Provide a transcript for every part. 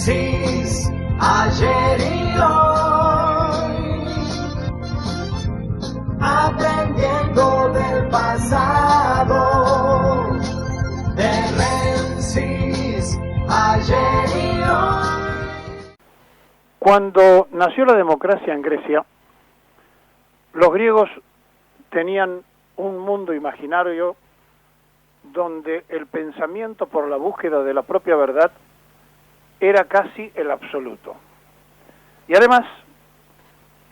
Menzies, ayer y hoy, aprendiendo del pasado. De Menzies, ayer y hoy. Cuando nació la democracia en Grecia, los griegos tenían un mundo imaginario donde el pensamiento por la búsqueda de la propia verdad era casi el absoluto. Y además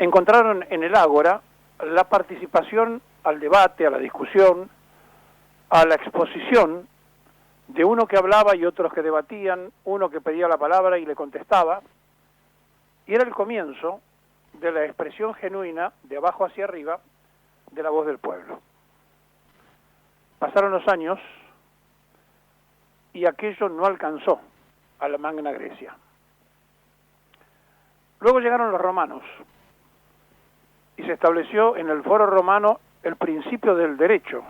encontraron en el ágora la participación al debate, a la discusión, a la exposición de uno que hablaba y otros que debatían, uno que pedía la palabra y le contestaba, y era el comienzo de la expresión genuina, de abajo hacia arriba, de la voz del pueblo. Pasaron los años y aquello no alcanzó a la Magna Grecia. Luego llegaron los romanos y se estableció en el foro romano el principio del derecho,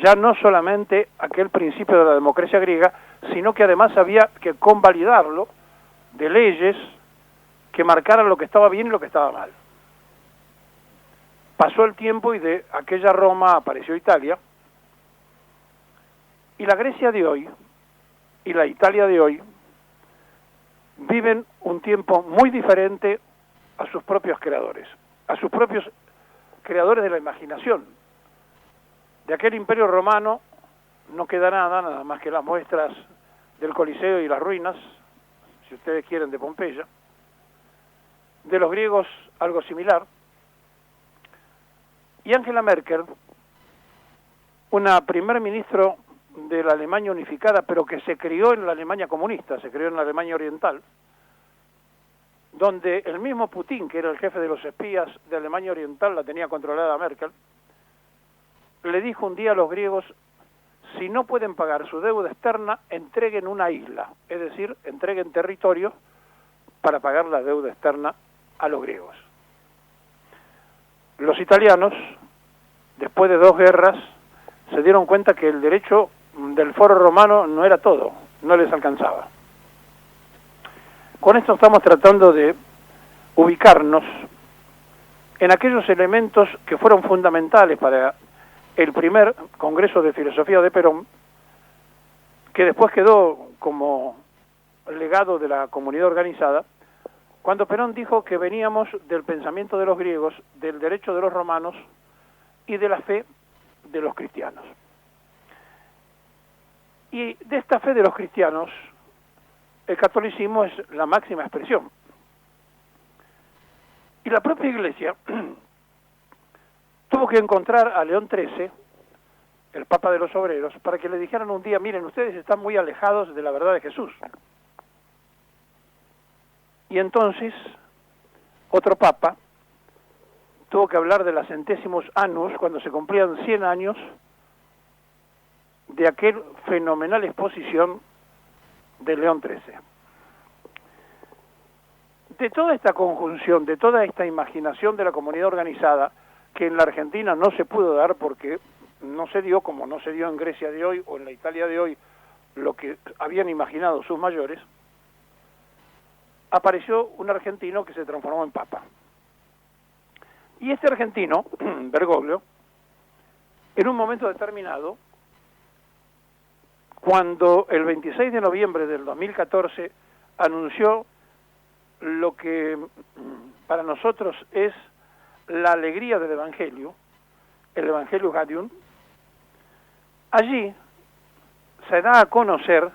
ya no solamente aquel principio de la democracia griega, sino que además había que convalidarlo de leyes que marcaran lo que estaba bien y lo que estaba mal. Pasó el tiempo y de aquella Roma apareció Italia, y la Grecia de hoy y la Italia de hoy viven un tiempo muy diferente a sus propios creadores, a sus propios creadores de la imaginación. De aquel imperio romano no queda nada más que las muestras del Coliseo y las ruinas, si ustedes quieren, de Pompeya. De los griegos algo similar. Y Angela Merkel, una primer ministro de la Alemania unificada, pero que se crió en la Alemania comunista, se crió en la Alemania oriental, donde el mismo Putin, que era el jefe de los espías de Alemania oriental, la tenía controlada a Merkel, le dijo un día a los griegos: si no pueden pagar su deuda externa, entreguen una isla, es decir, entreguen territorio para pagar la deuda externa a los griegos. Los italianos, después de 2 guerras, se dieron cuenta que el derecho del foro romano no era todo, no les alcanzaba. Con esto estamos tratando de ubicarnos en aquellos elementos que fueron fundamentales para el primer Congreso de Filosofía de Perón, que después quedó como legado de la comunidad organizada, cuando Perón dijo que veníamos del pensamiento de los griegos, del derecho de los romanos y de la fe de los cristianos. Y de esta fe de los cristianos, el catolicismo es la máxima expresión. Y la propia Iglesia tuvo que encontrar a León XIII, el Papa de los Obreros, para que le dijeran un día: miren, ustedes están muy alejados de la verdad de Jesús. Y entonces, otro Papa tuvo que hablar de la Centésimos Annus, cuando se cumplían 100 años de aquel fenomenal exposición de León XIII. De toda esta conjunción, de toda esta imaginación de la comunidad organizada, que en la Argentina no se pudo dar porque no se dio, como no se dio en Grecia de hoy o en la Italia de hoy, lo que habían imaginado sus mayores, apareció un argentino que se transformó en papa. Y este argentino, Bergoglio, en un momento determinado, cuando el 26 de noviembre del 2014 anunció lo que para nosotros es la alegría del Evangelio, el Evangelio Gaudium, allí se da a conocer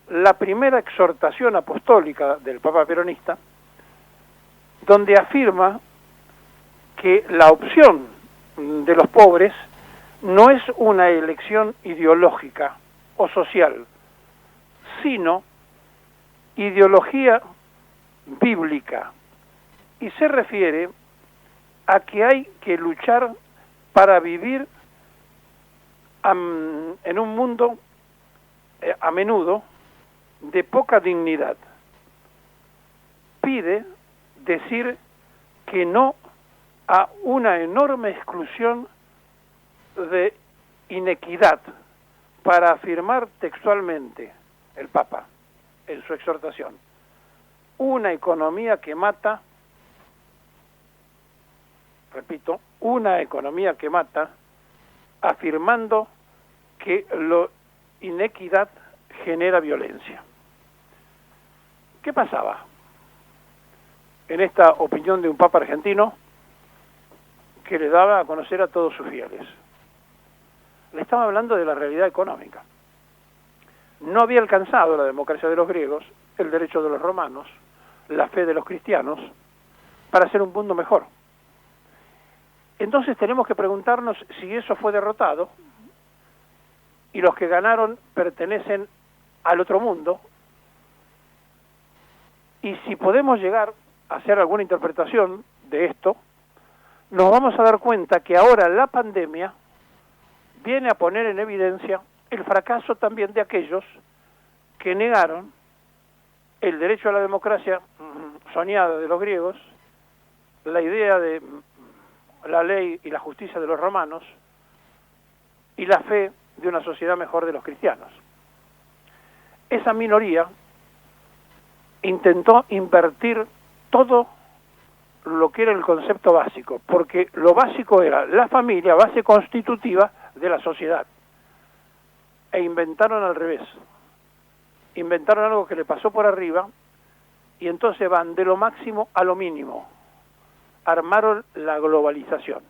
la primera exhortación apostólica del Papa peronista, donde afirma que la opción de los pobres no es una elección ideológica o social, sino ideología bíblica, y se refiere a que hay que luchar para vivir en un mundo a menudo de poca dignidad. Pide decir que no a una enorme exclusión de inequidad, para afirmar textualmente el Papa: en su exhortación, una economía que mata, repito, una economía que mata, afirmando que la inequidad genera violencia. ¿Qué pasaba en esta opinión de un papa argentino que le daba a conocer a todos sus fieles? Le estaba hablando de la realidad económica. No había alcanzado la democracia de los griegos, el derecho de los romanos, la fe de los cristianos, para hacer un mundo mejor. Entonces tenemos que preguntarnos si eso fue derrotado y los que ganaron pertenecen al otro mundo, y si podemos llegar a hacer alguna interpretación de esto, nos vamos a dar cuenta que ahora la pandemia viene a poner en evidencia el fracaso también de aquellos que negaron el derecho a la democracia soñada de los griegos, la idea de la ley y la justicia de los romanos y la fe de una sociedad mejor de los cristianos. Esa minoría intentó invertir todo lo que era el concepto básico, porque lo básico era la familia, base constitutiva de la sociedad, e inventaron al revés. Inventaron algo que le pasó por arriba y entonces van de lo máximo a lo mínimo. Armaron la globalización.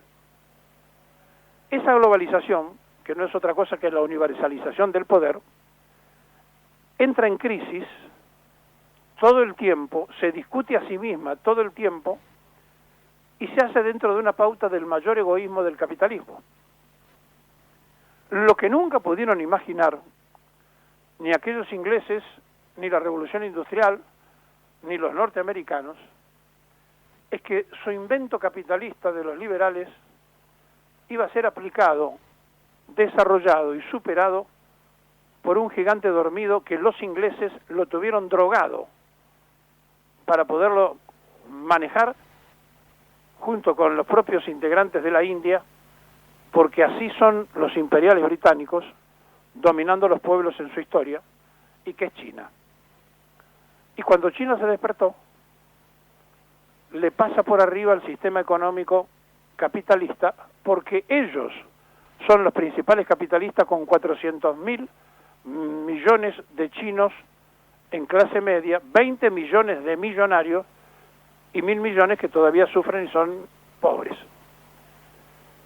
Esa globalización, que no es otra cosa que la universalización del poder, entra en crisis todo el tiempo, se discute a sí misma todo el tiempo y se hace dentro de una pauta del mayor egoísmo del capitalismo. Lo que nunca pudieron imaginar ni aquellos ingleses, ni la revolución industrial, ni los norteamericanos, es que su invento capitalista de los liberales iba a ser aplicado, desarrollado y superado por un gigante dormido que los ingleses lo tuvieron drogado para poderlo manejar junto con los propios integrantes de la India, porque así son los imperiales británicos, dominando los pueblos en su historia, y que es China. Y cuando China se despertó, le pasa por arriba el sistema económico capitalista, porque ellos son los principales capitalistas con 400.000 millones de chinos en clase media, 20 millones de millonarios y 1.000 millones que todavía sufren y son pobres.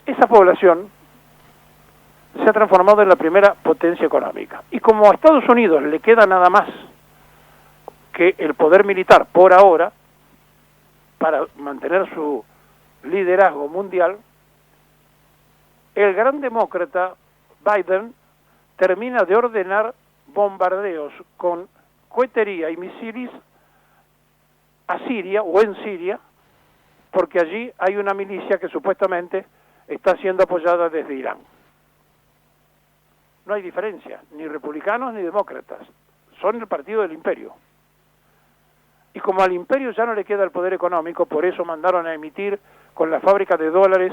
Esa población se ha transformado en la primera potencia económica. Y como a Estados Unidos le queda nada más que el poder militar por ahora, para mantener su liderazgo mundial, el gran demócrata Biden termina de ordenar bombardeos con cohetería y misiles a Siria o en Siria, porque allí hay una milicia que supuestamente está siendo apoyada desde Irán. No hay diferencia, ni republicanos ni demócratas, son el partido del imperio. Y como al imperio ya no le queda el poder económico, por eso mandaron a emitir con la fábrica de dólares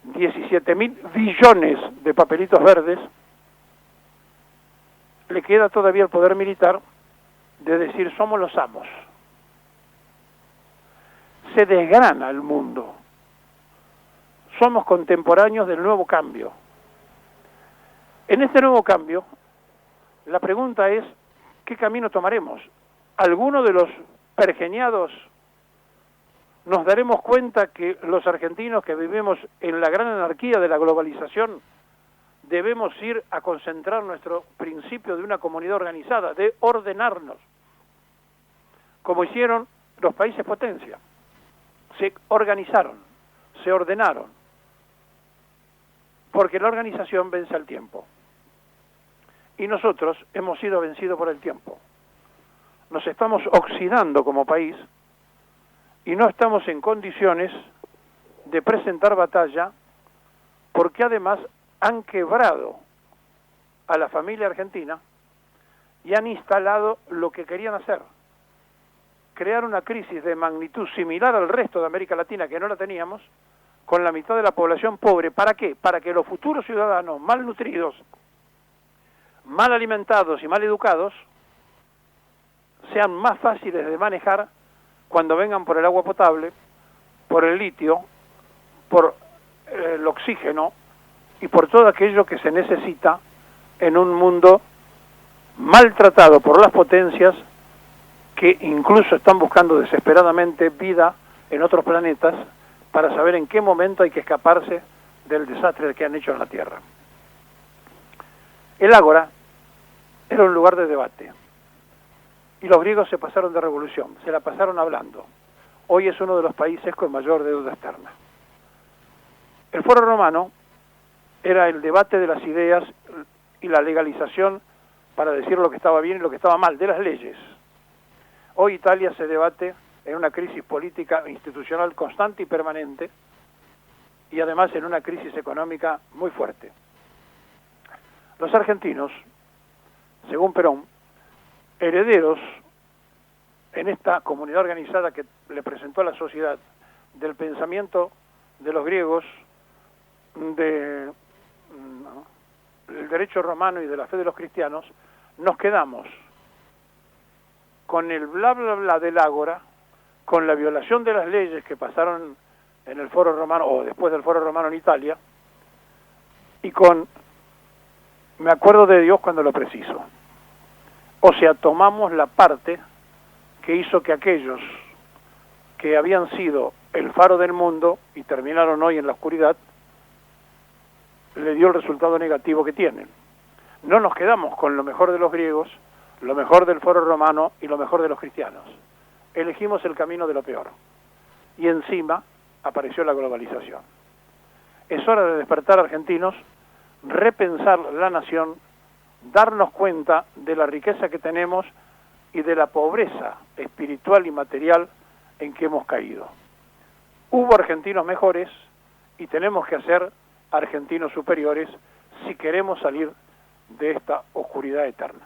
17.000 billones de papelitos verdes, le queda todavía el poder militar de decir somos los amos. Se desgrana el mundo. Somos contemporáneos del nuevo cambio. En este nuevo cambio, la pregunta es, ¿qué camino tomaremos? ¿Alguno de los pergeñados nos daremos cuenta que los argentinos que vivimos en la gran anarquía de la globalización debemos ir a concentrar nuestro principio de una comunidad organizada, de ordenarnos, como hicieron los países potencia? Se organizaron, se ordenaron, porque la organización vence al tiempo. Y nosotros hemos sido vencidos por el tiempo. Nos estamos oxidando como país y no estamos en condiciones de presentar batalla, porque además han quebrado a la familia argentina y han instalado lo que querían hacer: crear una crisis de magnitud similar al resto de América Latina, que no la teníamos, con la mitad de la población pobre. ¿Para qué? Para que los futuros ciudadanos malnutridos, mal alimentados y mal educados sean más fáciles de manejar cuando vengan por el agua potable, por el litio, por el oxígeno y por todo aquello que se necesita en un mundo maltratado por las potencias que incluso están buscando desesperadamente vida en otros planetas para saber en qué momento hay que escaparse del desastre que han hecho en la Tierra. El Ágora era un lugar de debate y los griegos se pasaron de revolución, se la pasaron hablando. Hoy es uno de los países con mayor deuda externa. El Foro Romano era el debate de las ideas y la legalización para decir lo que estaba bien y lo que estaba mal, de las leyes. Hoy Italia se debate en una crisis política e institucional constante y permanente y además en una crisis económica muy fuerte. Los argentinos, según Perón, herederos en esta comunidad organizada que le presentó a la sociedad del pensamiento de los griegos, del derecho romano y de la fe de los cristianos, nos quedamos con el bla bla bla del Ágora, con la violación de las leyes que pasaron en el Foro Romano o después del Foro Romano en Italia, y con me acuerdo de Dios cuando lo preciso. O sea, tomamos la parte que hizo que aquellos que habían sido el faro del mundo y terminaron hoy en la oscuridad, le dio el resultado negativo que tienen. No nos quedamos con lo mejor de los griegos, lo mejor del Foro Romano y lo mejor de los cristianos. Elegimos el camino de lo peor. Y encima apareció la globalización. Es hora de despertar, argentinos, repensar la nación, darnos cuenta de la riqueza que tenemos y de la pobreza espiritual y material en que hemos caído. Hubo argentinos mejores y tenemos que hacer argentinos superiores si queremos salir de esta oscuridad eterna.